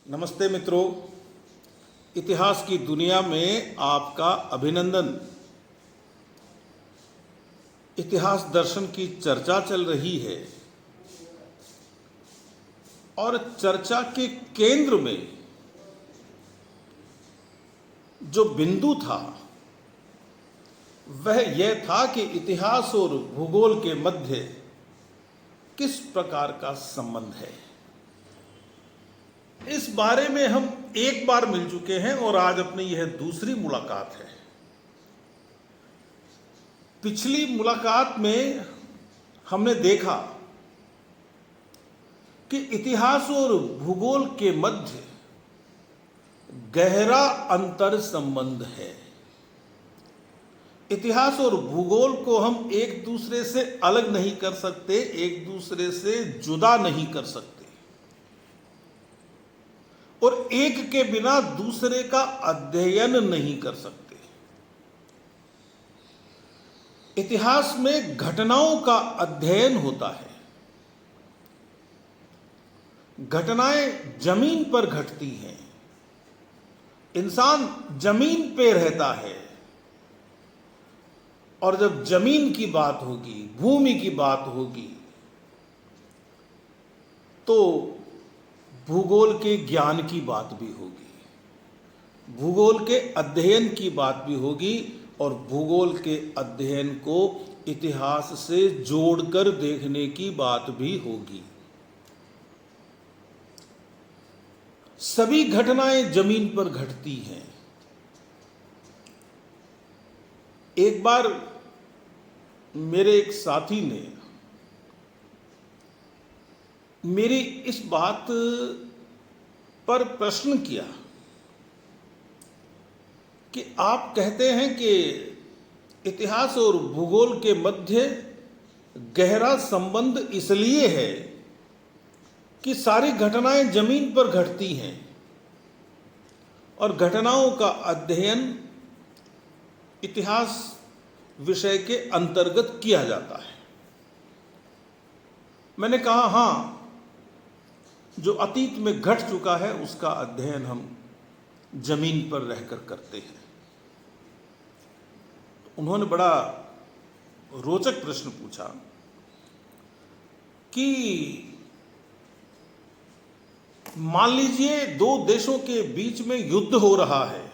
नमस्ते मित्रों, इतिहास की दुनिया में आपका अभिनंदन। इतिहास दर्शन की चर्चा चल रही है और चर्चा के केंद्र में जो बिंदु था वह यह था कि इतिहास और भूगोल के मध्य किस प्रकार का संबंध है। इस बारे में हम एक बार मिल चुके हैं और आज अपनी यह दूसरी मुलाकात है। पिछली मुलाकात में हमने देखा कि इतिहास और भूगोल के मध्य गहरा अंतर संबंध है। इतिहास और भूगोल को हम एक दूसरे से अलग नहीं कर सकते, एक दूसरे से जुदा नहीं कर सकते और एक के बिना दूसरे का अध्ययन नहीं कर सकते। इतिहास में घटनाओं का अध्ययन होता है। घटनाएं जमीन पर घटती हैं। इंसान जमीन पे रहता है और जब जमीन की बात होगी, भूमि की बात होगी, तो भूगोल के ज्ञान की बात भी होगी, भूगोल के अध्ययन की बात भी होगी और भूगोल के अध्ययन को इतिहास से जोड़कर देखने की बात भी होगी। सभी घटनाएं जमीन पर घटती हैं। एक बार मेरे एक साथी ने मेरी इस बात पर प्रश्न किया कि आप कहते हैं कि इतिहास और भूगोल के मध्य गहरा संबंध इसलिए है कि सारी घटनाएं जमीन पर घटती हैं और घटनाओं का अध्ययन इतिहास विषय के अंतर्गत किया जाता है। मैंने कहा, हाँ, जो अतीत में घट चुका है उसका अध्ययन हम जमीन पर रहकर करते हैं। उन्होंने बड़ा रोचक प्रश्न पूछा कि मान लीजिए दो देशों के बीच में युद्ध हो रहा है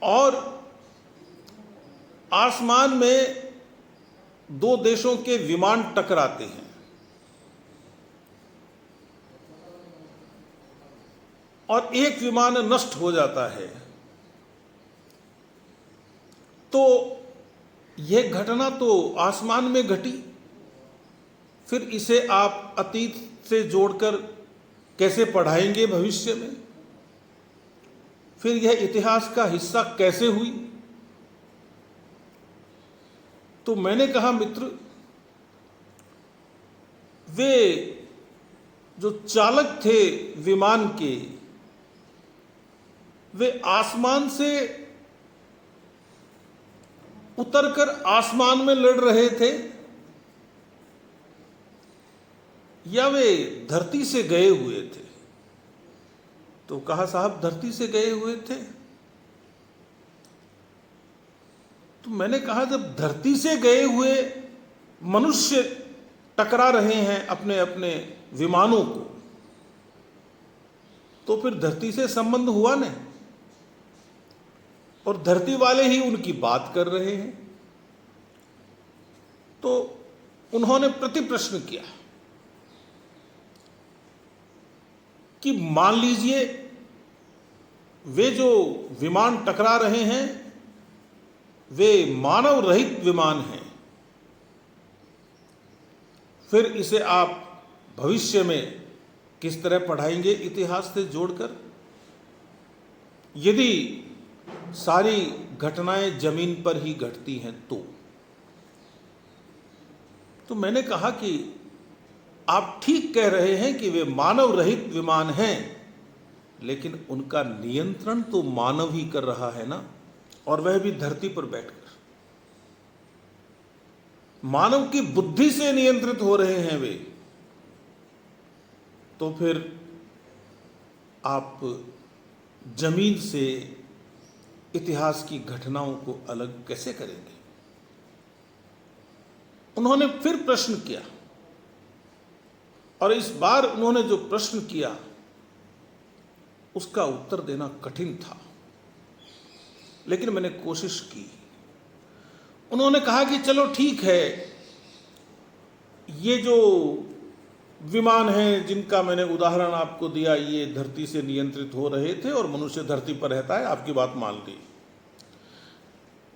और आसमान में दो देशों के विमान टकराते हैं और एक विमान नष्ट हो जाता है, तो यह घटना तो आसमान में घटी। फिर इसे आप अतीत से जोड़कर कैसे पढ़ाएंगे भविष्य में? फिर यह इतिहास का हिस्सा कैसे हुई? तो मैंने कहा, मित्र, वे जो चालक थे विमान के, वे आसमान से उतरकर आसमान में लड़ रहे थे या वे धरती से गए हुए थे? तो कहा, साहब, धरती से गए हुए थे। तो मैंने कहा, जब धरती से गए हुए मनुष्य टकरा रहे हैं अपने अपने विमानों को, तो फिर धरती से संबंध हुआ नहीं और धरती वाले ही उनकी बात कर रहे हैं। तो उन्होंने प्रति प्रश्न किया कि मान लीजिए वे जो विमान टकरा रहे हैं वे मानव रहित विमान हैं, फिर इसे आप भविष्य में किस तरह पढ़ाएंगे इतिहास से जोड़कर, यदि सारी घटनाएं जमीन पर ही घटती हैं? तो मैंने कहा कि आप ठीक कह रहे हैं कि वे मानव रहित विमान हैं, लेकिन उनका नियंत्रण तो मानव ही कर रहा है ना, और वह भी धरती पर बैठकर। मानव की बुद्धि से नियंत्रित हो रहे हैं वे। तो फिर आप जमीन से इतिहास की घटनाओं को अलग कैसे करेंगे? उन्होंने फिर प्रश्न किया, और इस बार उन्होंने जो प्रश्न किया उसका उत्तर देना कठिन था, लेकिन मैंने कोशिश की। उन्होंने कहा कि चलो ठीक है, ये जो विमान हैं जिनका मैंने उदाहरण आपको दिया, ये धरती से नियंत्रित हो रहे थे और मनुष्य धरती पर रहता है, आपकी बात मान ली।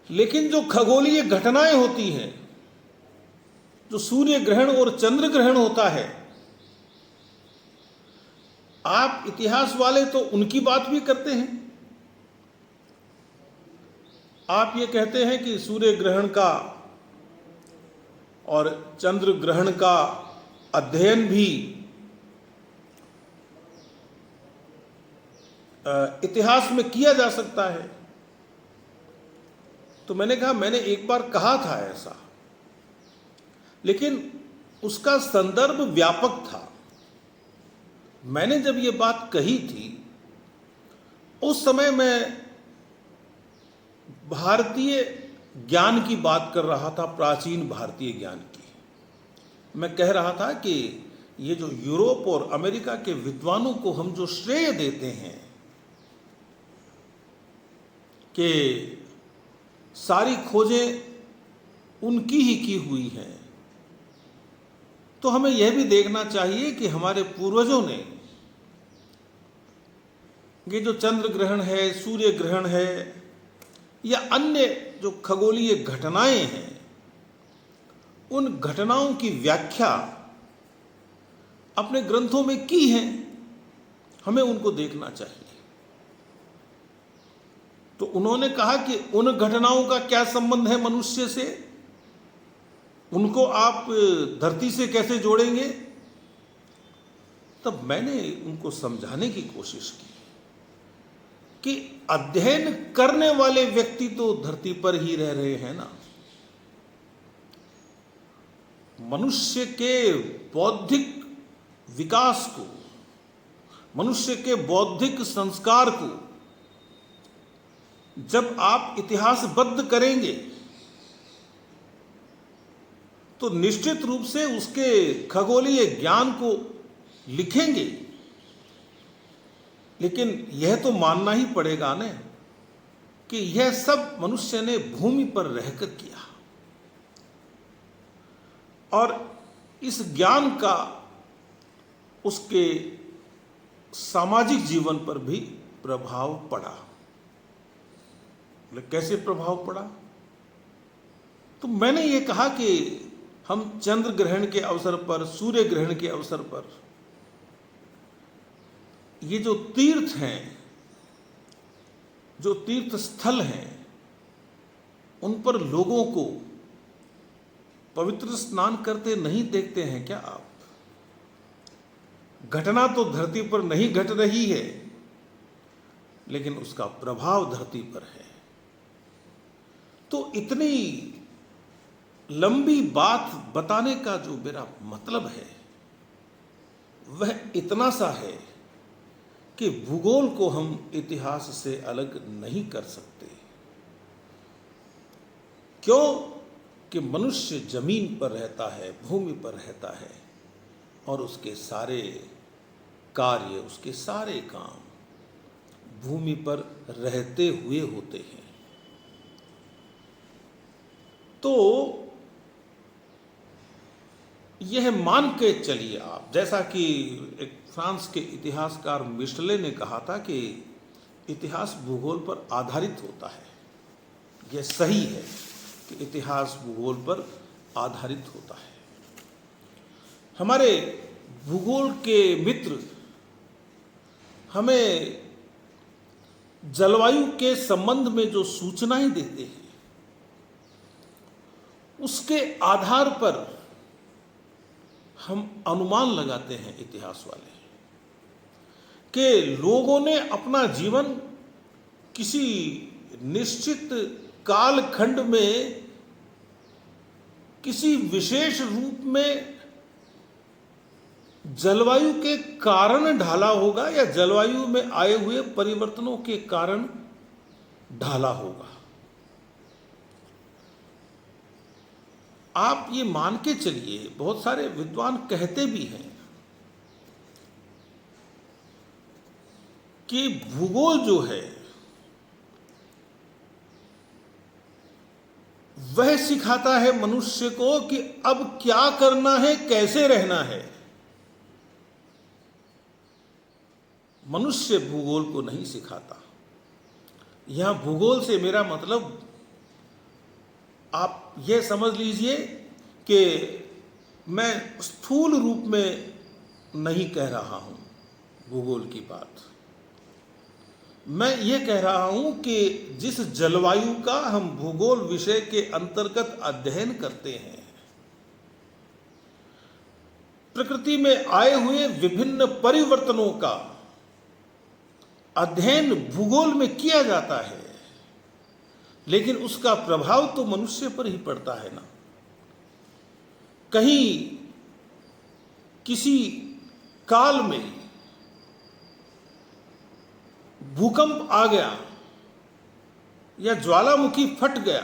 लेकिन जो खगोलीय घटनाएं होती हैं, जो सूर्य ग्रहण और चंद्र ग्रहण होता है, आप इतिहास वाले तो उनकी बात भी करते हैं। आप ये कहते हैं कि सूर्य ग्रहण का और चंद्र ग्रहण का अध्ययन भी इतिहास में किया जा सकता है। तो मैंने कहा, मैंने एक बार कहा था ऐसा, लेकिन उसका संदर्भ व्यापक था। मैंने जब ये बात कही थी, उस समय मैं भारतीय ज्ञान की बात कर रहा था, प्राचीन भारतीय ज्ञान की। मैं कह रहा था कि ये जो यूरोप और अमेरिका के विद्वानों को हम जो श्रेय देते हैं कि सारी खोजें उनकी ही की हुई हैं, तो हमें यह भी देखना चाहिए कि हमारे पूर्वजों ने ये जो चंद्र ग्रहण है, सूर्य ग्रहण है, या अन्य जो खगोलीय घटनाएं हैं, उन घटनाओं की व्याख्या अपने ग्रंथों में की है। हमें उनको देखना चाहिए। तो उन्होंने कहा कि उन घटनाओं का क्या संबंध है मनुष्य से, उनको आप धरती से कैसे जोड़ेंगे? तब मैंने उनको समझाने की कोशिश की कि अध्ययन करने वाले व्यक्ति तो धरती पर ही रह रहे हैं ना। मनुष्य के बौद्धिक विकास को, मनुष्य के बौद्धिक संस्कार को जब आप इतिहासबद्ध करेंगे, तो निश्चित रूप से उसके खगोलीय ज्ञान को लिखेंगे। लेकिन यह तो मानना ही पड़ेगा ना कि यह सब मनुष्य ने भूमि पर रहकर किया, और इस ज्ञान का उसके सामाजिक जीवन पर भी प्रभाव पड़ा। कैसे प्रभाव पड़ा? तो मैंने ये कहा कि हम चंद्र ग्रहण के अवसर पर, सूर्य ग्रहण के अवसर पर, ये जो तीर्थ हैं, जो तीर्थ स्थल हैं, उन पर लोगों को पवित्र स्नान करते नहीं देखते हैं क्या आप? घटना तो धरती पर नहीं घट रही है, लेकिन उसका प्रभाव धरती पर है। तो इतनी लंबी बात बताने का जो मेरा मतलब है, वह इतना सा है कि भूगोल को हम इतिहास से अलग नहीं कर सकते। क्यों? कि मनुष्य जमीन पर रहता है, भूमि पर रहता है, और उसके सारे कार्य, उसके सारे काम भूमि पर रहते हुए होते हैं। तो यह मान के चलिए आप, जैसा कि एक फ्रांस के इतिहासकार मिशले ने कहा था कि इतिहास भूगोल पर आधारित होता है। यह सही है कि इतिहास भूगोल पर आधारित होता है। हमारे भूगोल के मित्र हमें जलवायु के संबंध में जो सूचनाएं देते हैं, उसके आधार पर हम अनुमान लगाते हैं, इतिहास वाले, कि लोगों ने अपना जीवन किसी निश्चित कालखंड में किसी विशेष रूप में जलवायु के कारण ढाला होगा या जलवायु में आए हुए परिवर्तनों के कारण ढाला होगा। आप ये मान के चलिए, बहुत सारे विद्वान कहते भी हैं कि भूगोल जो है वह सिखाता है मनुष्य को कि अब क्या करना है, कैसे रहना है। मनुष्य भूगोल को नहीं सिखाता। यहां भूगोल से मेरा मतलब आप यह समझ लीजिए कि मैं स्थूल रूप में नहीं कह रहा हूं भूगोल की बात। मैं ये कह रहा हूं कि जिस जलवायु का हम भूगोल विषय के अंतर्गत अध्ययन करते हैं, प्रकृति में आए हुए विभिन्न परिवर्तनों का अध्ययन भूगोल में किया जाता है, लेकिन उसका प्रभाव तो मनुष्य पर ही पड़ता है ना। कहीं किसी काल में भूकंप आ गया या ज्वालामुखी फट गया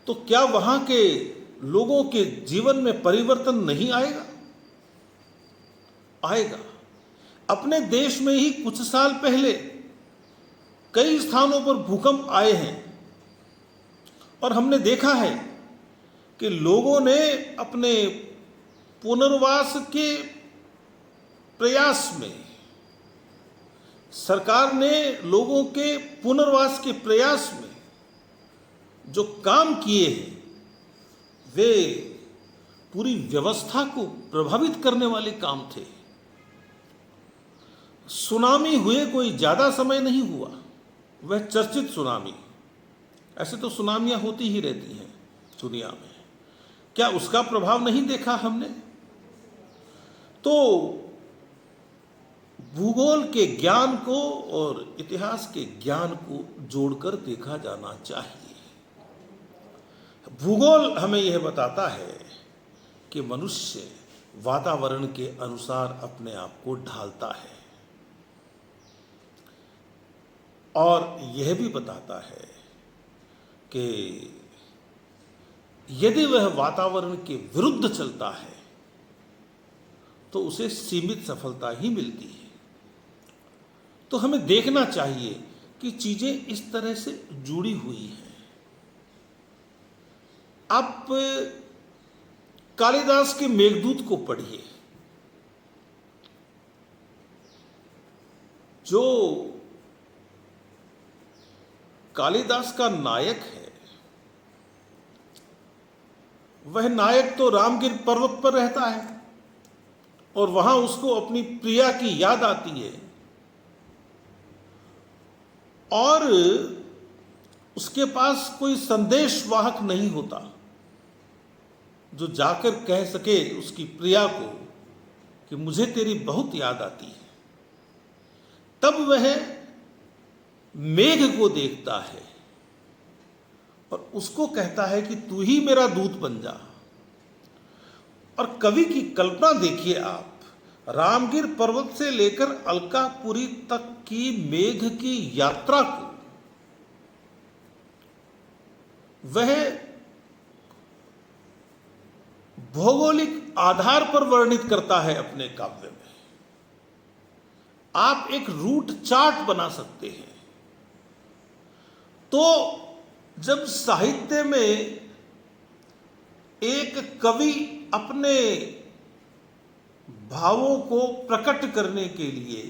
तो क्या वहां के लोगों के जीवन में परिवर्तन नहीं आएगा? आएगा। अपने देश में ही कुछ साल पहले कई स्थानों पर भूकंप आए हैं और हमने देखा है कि लोगों ने अपने पुनर्वास के प्रयास में, सरकार ने लोगों के पुनर्वास के प्रयास में जो काम किए हैं वे पूरी व्यवस्था को प्रभावित करने वाले काम थे। सुनामी हुए कोई ज्यादा समय नहीं हुआ, वह चर्चित सुनामी। ऐसे तो सुनामियां होती ही रहती हैं दुनिया में, क्या उसका प्रभाव नहीं देखा हमने? तो भूगोल के ज्ञान को और इतिहास के ज्ञान को जोड़कर देखा जाना चाहिए। भूगोल हमें यह बताता है कि मनुष्य वातावरण के अनुसार अपने आप को ढालता है और यह भी बताता है कि यदि वह वातावरण के विरुद्ध चलता है तो उसे सीमित सफलता ही मिलती है। तो हमें देखना चाहिए कि चीजें इस तरह से जुड़ी हुई हैं। आप कालिदास के मेघदूत को पढ़िए, जो कालिदास का नायक है, वह नायक तो रामगिर पर्वत पर रहता है और वहां उसको अपनी प्रिया की याद आती है और उसके पास कोई संदेश वाहक नहीं होता जो जाकर कह सके उसकी प्रिया को कि मुझे तेरी बहुत याद आती है। तब वह मेघ को देखता है और उसको कहता है कि तू ही मेरा दूत बन जा। और कवि की कल्पना देखिए आप, रामगिर पर्वत से लेकर अलकापुरी तक की मेघ की यात्रा को वह भौगोलिक आधार पर वर्णित करता है अपने काव्य में। आप एक रूट चार्ट बना सकते हैं। तो जब साहित्य में एक कवि अपने भावों को प्रकट करने के लिए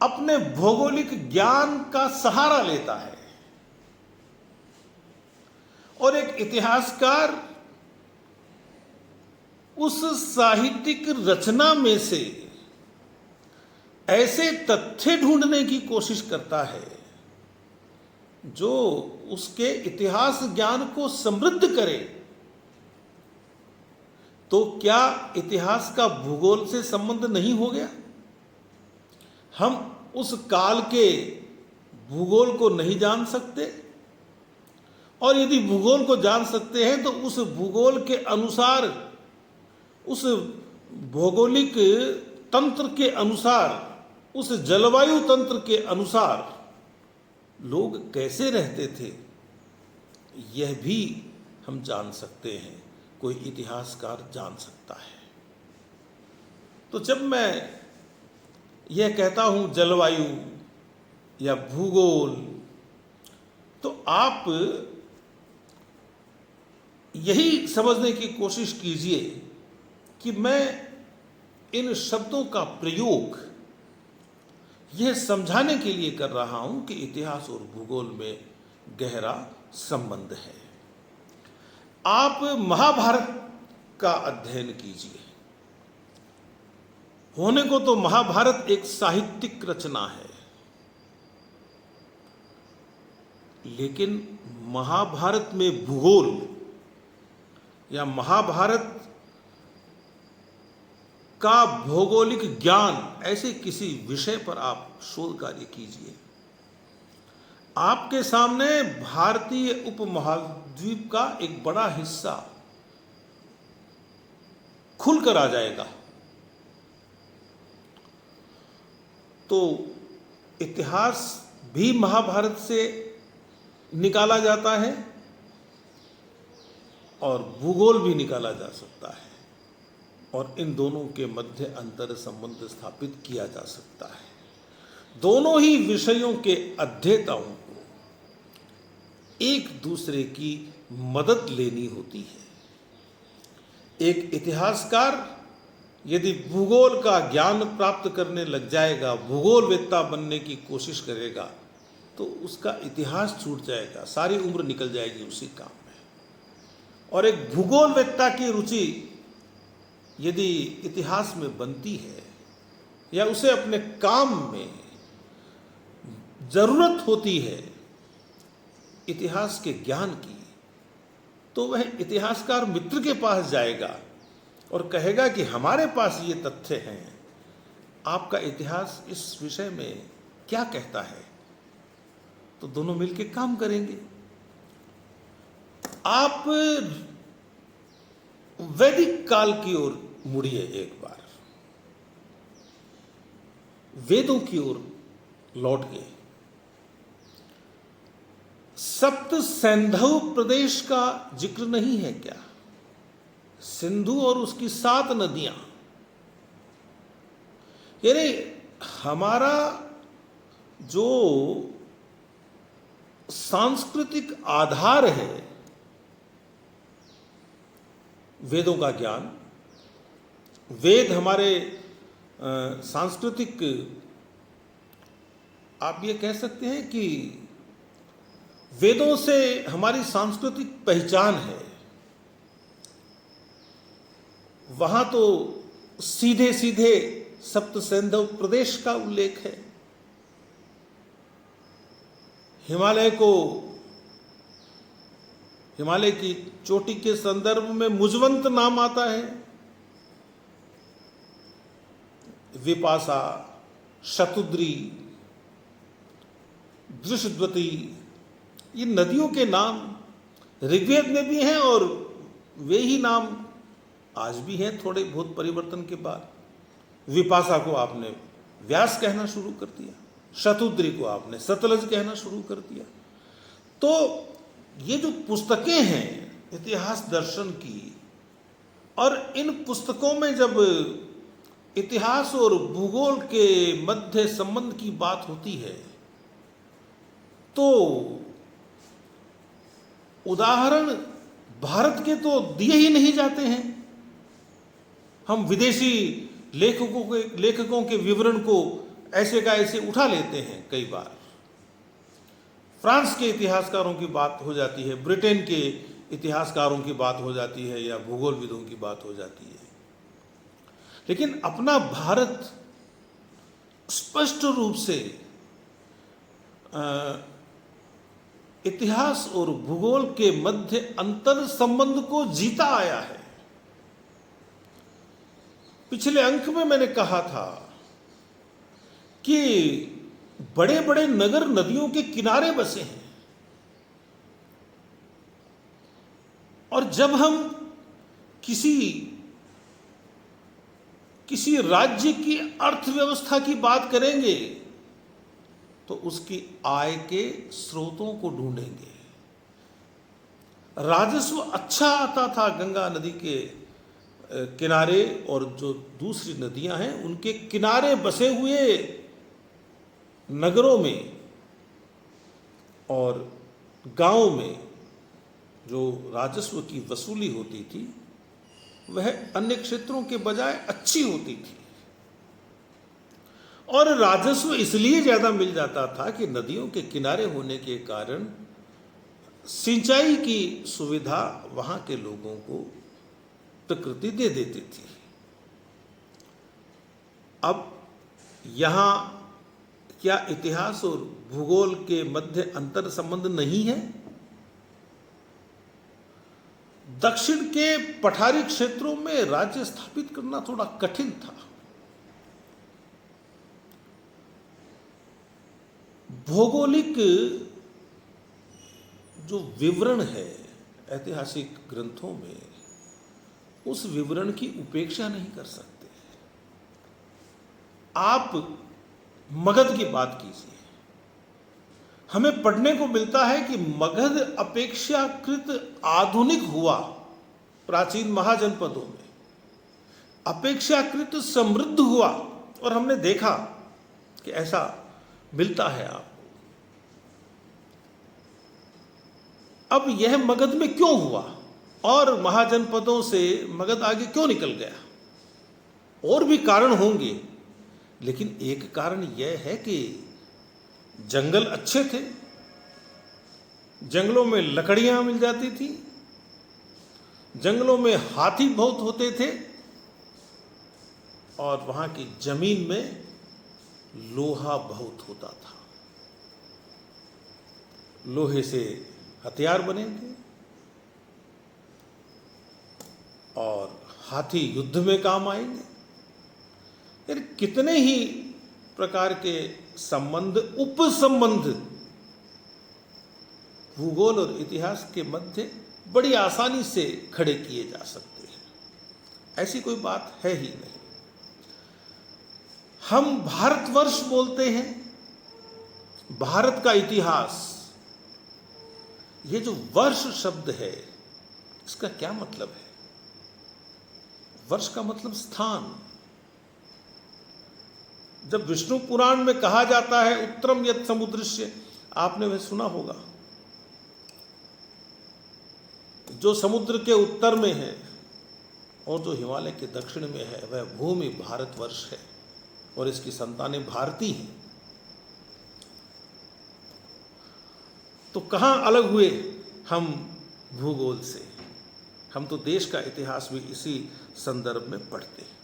अपने भौगोलिक ज्ञान का सहारा लेता है और एक इतिहासकार उस साहित्यिक रचना में से ऐसे तथ्य ढूंढने की कोशिश करता है जो उसके इतिहास ज्ञान को समृद्ध करे, तो क्या इतिहास का भूगोल से संबंध नहीं हो गया? हम उस काल के भूगोल को नहीं जान सकते, और यदि भूगोल को जान सकते हैं तो उस भूगोल के अनुसार उस भौगोलिक तंत्र के अनुसार, उस जलवायु तंत्र के अनुसार लोग कैसे रहते थे, यह भी हम जान सकते हैं, कोई इतिहासकार जान सकता है। तो जब मैं यह कहता हूं जलवायु या भूगोल, तो आप यही समझने की कोशिश कीजिए कि मैं इन शब्दों का प्रयोग यह समझाने के लिए कर रहा हूं कि इतिहास और भूगोल में गहरा संबंध है। आप महाभारत का अध्ययन कीजिए। होने को तो महाभारत एक साहित्यिक रचना है, लेकिन महाभारत में भूगोल या महाभारत का भौगोलिक ज्ञान, ऐसे किसी विषय पर आप शोध कार्य कीजिए, आपके सामने भारतीय उपमहाद्वीप का एक बड़ा हिस्सा खुलकर आ जाएगा। तो इतिहास भी महाभारत से निकाला जाता है और भूगोल भी निकाला जा सकता है, और इन दोनों के मध्य अंतर संबंध स्थापित किया जा सकता है। दोनों ही विषयों के अध्येताओं को एक दूसरे की मदद लेनी होती है। एक इतिहासकार यदि भूगोल का ज्ञान प्राप्त करने लग जाएगा, भूगोलवेत्ता बनने की कोशिश करेगा, तो उसका इतिहास छूट जाएगा, सारी उम्र निकल जाएगी उसी काम में। और एक भूगोलवेत्ता की रुचि यदि इतिहास में बनती है या उसे अपने काम में जरूरत होती है इतिहास के ज्ञान की, तो वह इतिहासकार मित्र के पास जाएगा और कहेगा कि हमारे पास ये तथ्य हैं, आपका इतिहास इस विषय में क्या कहता है। तो दोनों मिलकर काम करेंगे। आप वैदिक काल की ओर मुड़िए एक बार, वेदों की ओर लौट गए। सप्त सैंधव प्रदेश का जिक्र नहीं है क्या? सिंधु और उसकी 7 नदियां, यानी हमारा जो सांस्कृतिक आधार है वेदों का ज्ञान, वेद हमारे सांस्कृतिक, आप ये कह सकते हैं कि वेदों से हमारी सांस्कृतिक पहचान है। वहां तो सीधे सीधे सप्त सैंधव प्रदेश का उल्लेख है। हिमालय को, हिमालय की चोटी के संदर्भ में मुजवंत नाम आता है। विपाशा, शतुद्री, दृशद्वती, ये नदियों के नाम ऋग्वेद में भी हैं और वे ही नाम आज भी हैं, थोड़े बहुत परिवर्तन के बाद। विपाशा को आपने व्यास कहना शुरू कर दिया, शतुद्री को आपने सतलज कहना शुरू कर दिया। तो ये जो पुस्तकें हैं इतिहास दर्शन की, और इन पुस्तकों में जब इतिहास और भूगोल के मध्य संबंध की बात होती है, तो उदाहरण भारत के तो दिए ही नहीं जाते हैं। हम विदेशी लेखकों के विवरण को ऐसे का ऐसे उठा लेते हैं। कई बार फ्रांस के इतिहासकारों की बात हो जाती है, ब्रिटेन के इतिहासकारों की बात हो जाती है, या भूगोलविदों की बात हो जाती है, लेकिन अपना भारत स्पष्ट रूप से इतिहास और भूगोल के मध्य अंतर संबंध को जीता आया है। पिछले अंक में मैंने कहा था कि बड़े बड़े नगर नदियों के किनारे बसे हैं, और जब हम किसी किसी राज्य की अर्थव्यवस्था की बात करेंगे तो उसकी आय के स्रोतों को ढूंढेंगे। राजस्व अच्छा आता था गंगा नदी के किनारे, और जो दूसरी नदियां हैं उनके किनारे बसे हुए नगरों में और गांवों में जो राजस्व की वसूली होती थी वह अन्य क्षेत्रों के बजाय अच्छी होती थी। और राजस्व इसलिए ज़्यादा मिल जाता था कि नदियों के किनारे होने के कारण सिंचाई की सुविधा वहाँ के लोगों को प्रकृति दे देती थी। अब यहाँ क्या इतिहास और भूगोल के मध्य अंतर संबंध नहीं है? दक्षिण के पठारी क्षेत्रों में राज्य स्थापित करना थोड़ा कठिन था। भौगोलिक जो विवरण है ऐतिहासिक ग्रंथों में, उस विवरण की उपेक्षा नहीं कर सकते। आप मगध की बात कीजिए, हमें पढ़ने को मिलता है कि मगध अपेक्षाकृत आधुनिक हुआ प्राचीन महाजनपदों में, अपेक्षाकृत समृद्ध हुआ, और हमने देखा कि ऐसा मिलता है आपको। अब यह मगध में क्यों हुआ और महाजनपदों से मगध आगे क्यों निकल गया? और भी कारण होंगे, लेकिन एक कारण यह है कि जंगल अच्छे थे, जंगलों में लकड़ियां मिल जाती थी, जंगलों में हाथी बहुत होते थे, और वहां की जमीन में लोहा बहुत होता था। लोहे से हथियार बनेंगे और हाथी युद्ध में काम आएंगे। यानी कितने ही प्रकार के संबंध, उपसंबंध भूगोल और इतिहास के मध्य बड़ी आसानी से खड़े किए जा सकते हैं। ऐसी कोई बात है ही नहीं। हम भारतवर्ष बोलते हैं, भारत का इतिहास। ये जो वर्ष शब्द है, इसका क्या मतलब है? वर्ष का मतलब स्थान। जब विष्णु पुराण में कहा जाता है उत्तरम यत् समुद्रस्य, आपने वह सुना होगा, जो समुद्र के उत्तर में है और जो हिमालय के दक्षिण में है वह भूमि भारतवर्ष है, और इसकी संतानें भारती हैं। तो कहाँ अलग हुए हम भूगोल से? हम तो देश का इतिहास भी इसी संदर्भ में पढ़ते हैं।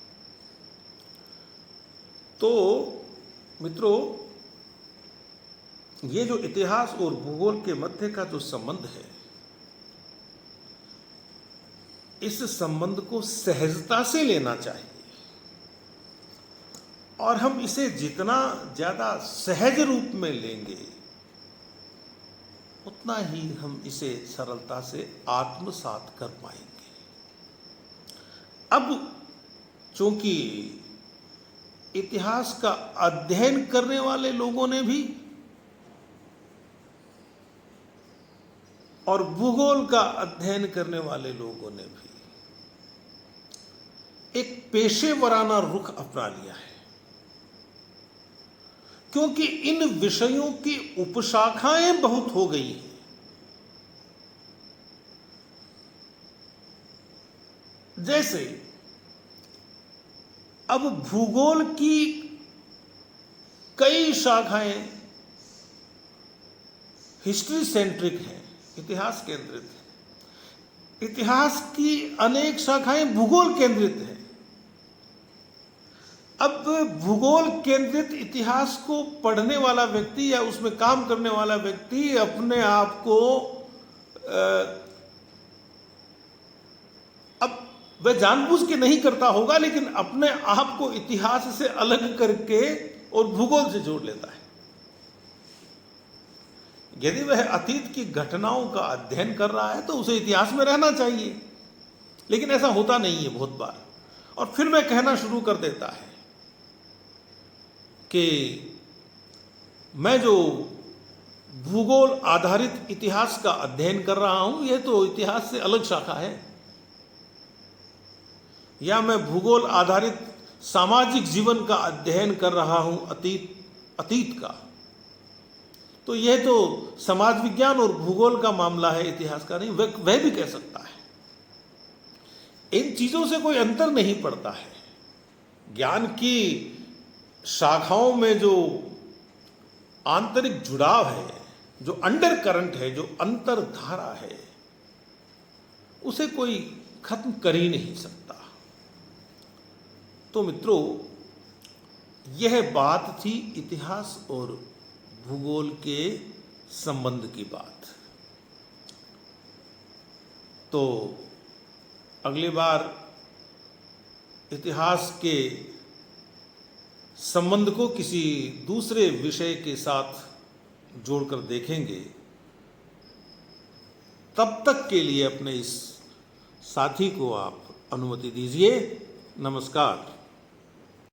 तो मित्रों, ये जो इतिहास और भूगोल के मध्य का जो संबंध है, इस संबंध को सहजता से लेना चाहिए, और हम इसे जितना ज्यादा सहज रूप में लेंगे उतना ही हम इसे सरलता से आत्मसात कर पाएंगे। अब चूंकि इतिहास का अध्ययन करने वाले लोगों ने भी और भूगोल का अध्ययन करने वाले लोगों ने भी एक पेशेवराना रुख अपना लिया है, क्योंकि इन विषयों की उपशाखाएं बहुत हो गई हैं। जैसे अब भूगोल की कई शाखाएं हिस्ट्री सेंट्रिक हैं, इतिहास केंद्रित है। इतिहास की अनेक शाखाएं भूगोल केंद्रित हैं। अब भूगोल केंद्रित इतिहास को पढ़ने वाला व्यक्ति या उसमें काम करने वाला व्यक्ति अपने आप को अब वह जानबूझ के नहीं करता होगा, लेकिन अपने आप को इतिहास से अलग करके और भूगोल से जोड़ लेता है। यदि वह अतीत की घटनाओं का अध्ययन कर रहा है तो उसे इतिहास में रहना चाहिए, लेकिन ऐसा होता नहीं है बहुत बार। और फिर वह कहना शुरू कर देता है कि मैं जो भूगोल आधारित इतिहास का अध्ययन कर रहा हूं, यह तो इतिहास से अलग शाखा है, या मैं भूगोल आधारित सामाजिक जीवन का अध्ययन कर रहा हूं, अतीत का, तो यह तो समाज विज्ञान और भूगोल का मामला है, इतिहास का नहीं। वह भी कह सकता है। इन चीजों से कोई अंतर नहीं पड़ता है। ज्ञान की शाखाओं में जो आंतरिक जुड़ाव है, जो अंडर करंट है, जो अंतरधारा है, उसे कोई खत्म कर ही नहीं सकता। तो मित्रों, यह बात थी इतिहास और भूगोल के संबंध की बात। तो अगली बार इतिहास के संबंध को किसी दूसरे विषय के साथ जोड़कर देखेंगे। तब तक के लिए अपने इस साथी को आप अनुमति दीजिए। नमस्कार।